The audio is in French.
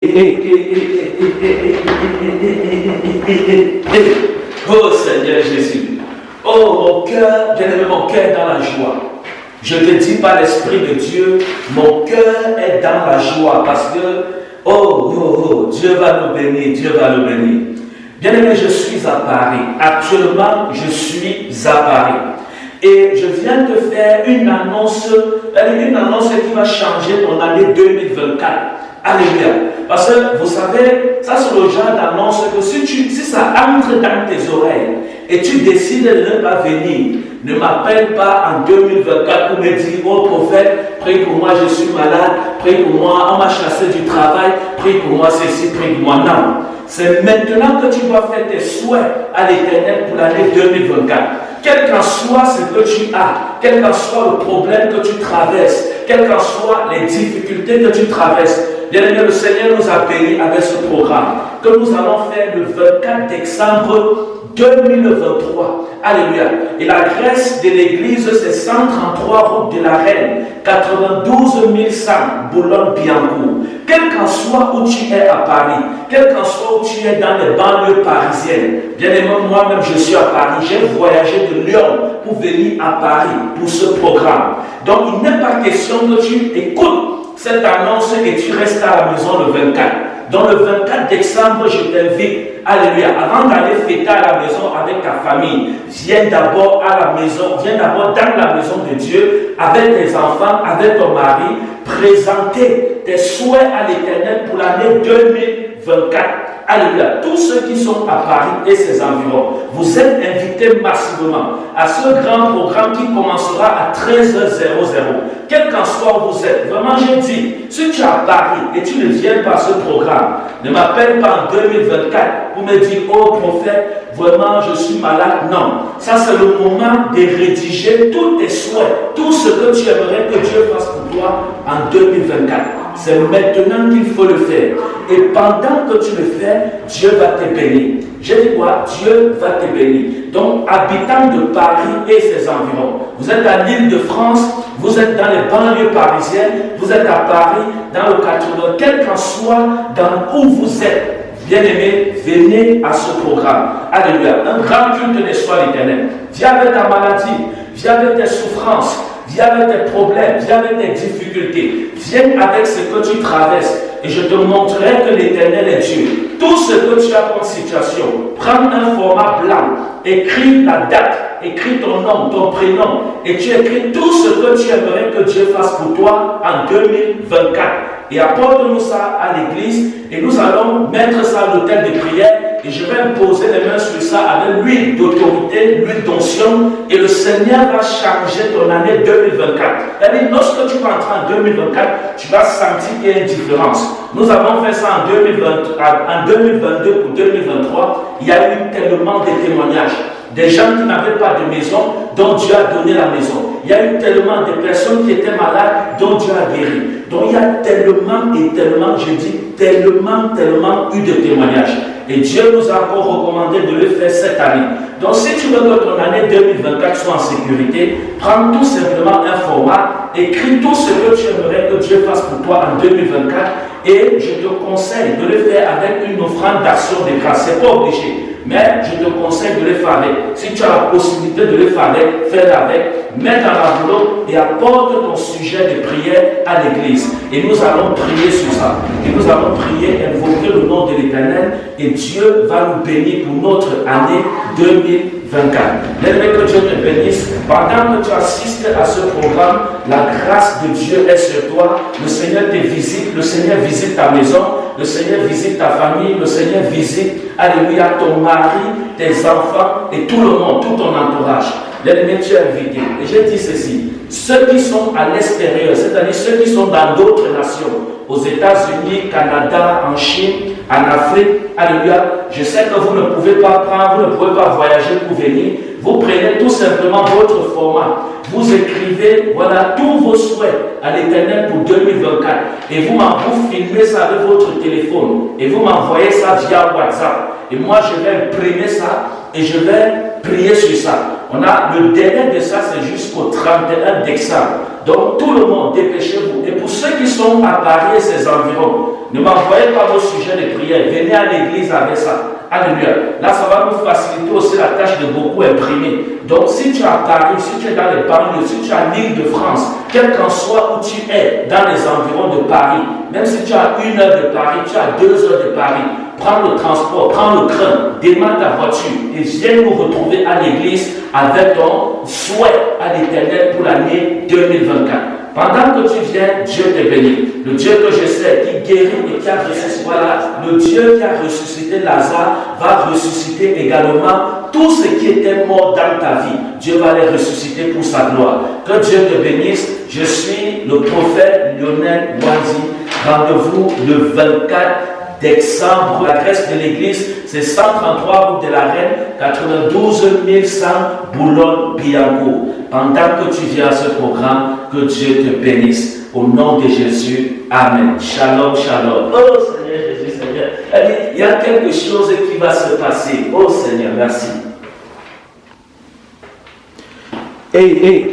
Oh Seigneur Jésus, oh mon cœur, bien-aimé, mon cœur est dans la joie. Je te dis par l'Esprit de Dieu, mon cœur est dans la joie parce que, Dieu va nous bénir, Dieu va nous bénir. Bien-aimé, je suis à Paris. Actuellement, je suis à Paris. Et je viens de faire une annonce qui va changer ton année 2024. Alléluia. Parce que vous savez, ça c'est le genre d'annonce que si ça entre dans tes oreilles et tu décides de ne pas venir, ne m'appelle pas en 2024 pour me dire, oh prophète, prie pour moi, je suis malade, prie pour moi, on m'a chassé du travail, prie pour moi ceci, prie pour moi. Non. C'est maintenant que tu dois faire tes souhaits à l'Éternel pour l'année 2024. Quel qu'en soit ce que tu as, quel qu'en soit le problème que tu traverses, quelles qu'en soient les difficultés que tu traverses, bien-aimé, le Seigneur nous a bénis avec ce programme que nous allons faire le 24 décembre 2023. Alléluia. Et l'adresse de l'église, c'est 133 route de la Reine, 92 100 Boulogne-Billancourt. Quel qu'en soit où tu es à Paris, quel qu'en soit où tu es dans les banlieues parisiennes, bien aimé, moi-même je suis à Paris, j'ai voyagé de Lyon pour venir à Paris pour ce programme. Donc il n'est pas question que tu écoutes cette annonce et tu restes à la maison le 24. Donc le 24 décembre, je t'invite, alléluia, avant d'aller fêter à la maison avec ta famille, viens d'abord à la maison, viens d'abord dans la maison de Dieu, avec tes enfants, avec ton mari, présenter tes souhaits à l'Éternel pour l'année 2024. Alléluia. Tous ceux qui sont à Paris et ses environs, vous êtes invités massivement à ce grand programme qui commencera à 13h00. Quel qu'en soit où vous êtes, vraiment je dis, si tu es à Paris et tu ne viens pas à ce programme, ne m'appelle pas en 2024 pour me dire, oh prophète, vraiment je suis malade. Non, ça c'est le moment de rédiger tous tes souhaits, tout ce que tu aimerais que Dieu fasse pour toi en 2024. C'est maintenant qu'il faut le faire. Et pendant que tu le fais, Dieu va te bénir. J'ai dit quoi? Dieu va te bénir. Donc, habitant de Paris et ses environs, vous êtes à l'Île-de-France, vous êtes dans les banlieues parisiennes, vous êtes à Paris, dans le 80, quel qu'en soit dans où vous êtes, bien-aimés, venez à ce programme. Alléluia. Un grand culte de soi l'Éternel. Viens avec ta maladie, viens avec tes souffrances, viens avec tes problèmes, viens avec tes difficultés, viens avec ce que tu traverses et je te montrerai que l'Éternel est Dieu. Tout ce que tu as comme situation, prends un format blanc, écris la date, écris ton nom, ton prénom et tu écris tout ce que tu aimerais que Dieu fasse pour toi en 2024. Et apporte-nous ça à l'église et nous allons mettre ça à l'autel de prière et je vais poser les mains sur ça avec l'huile d'autorité, l'huile d'onction et le Seigneur va changer ton année 2024. C'est-à-dire, lorsque tu vas entrer en 2024, tu vas sentir qu'il y a une différence. Nous avons fait ça en 2022 pour 2023. Il y a eu tellement de témoignages. Des gens qui n'avaient pas de maison, dont Dieu a donné la maison. Il y a eu tellement de personnes qui étaient malades, dont Dieu a guéri. Donc il y a tellement et tellement, je dis tellement eu de témoignages. Et Dieu nous a encore recommandé de le faire cette année. Donc si tu veux que ton année 2024 soit en sécurité, prends tout simplement un format, écris tout ce que tu aimerais que Dieu fasse pour toi en 2024 et je te conseille de le faire avec une offrande d'action de grâce. Ce n'est pas obligé. Mais je te conseille de le faire avec. Si tu as la possibilité de le faire avec, fais-le avec, mets dans l'enveloppe et apporte ton sujet de prière à l'église. Et nous allons prier sur ça. Et nous allons prier, invoquer le nom de l'Éternel et Dieu va nous bénir pour notre année 2024. J'aimerais que Dieu te bénisse. Pendant que tu assistes à ce programme, la grâce de Dieu est sur toi. Le Seigneur te visite, le Seigneur visite ta maison, le Seigneur visite ta famille, le Seigneur visite, alléluia, ton mari, tes enfants et tout le monde, tout ton entourage. Bien-aimé, tu es invité. Et je dis ceci, ceux qui sont à l'extérieur, c'est-à-dire ceux qui sont dans d'autres nations, aux États-Unis, Canada, en Chine, en Afrique, alléluia, je sais que vous ne pouvez pas prendre, vous ne pouvez pas voyager pour venir. Vous prenez tout simplement votre format. Vous écrivez, voilà, tous vos souhaits à l'Éternel pour 2024. Et vous filmez ça avec votre téléphone. Et vous m'envoyez ça via WhatsApp. Et moi, je vais imprimer ça et je vais prier sur ça. On a le délai de ça, c'est jusqu'au 31 décembre. Donc tout le monde, dépêchez-vous. Et pour ceux qui sont à Paris et ses environs, ne m'envoyez pas vos sujets de prière. Venez à l'église avec ça. Alléluia. Là, ça va nous faciliter aussi la tâche de beaucoup imprimer. Donc, si tu es à Paris, si tu es dans les banlieues, si tu es à l'île de France, quel qu'en soit où tu es dans les environs de Paris, même si tu as 1 heure de Paris, tu as 2 heures de Paris, prends le transport, prends le train, démarre ta voiture et viens nous retrouver à l'église avec ton souhait à l'Éternel pour l'année 2024. Pendant que tu viens, Dieu te bénit. Le Dieu que je sais, qui guérit et qui a ressuscité, voilà, le Dieu qui a ressuscité Lazare va ressusciter également tout ce qui était mort dans ta vie. Dieu va les ressusciter pour sa gloire. Que Dieu te bénisse. Je suis le prophète Lionel Wanzi. Rendez-vous le 24 décembre. L'adresse de l'église, c'est 133 route de la Reine, 92 100 Boulogne-Billancourt. Pendant que tu viens à ce programme, que Dieu te bénisse. Au nom de Jésus, Amen. Shalom, shalom. Oh Seigneur Jésus, Seigneur. Il y a quelque chose qui va se passer. Oh Seigneur, merci. Hey.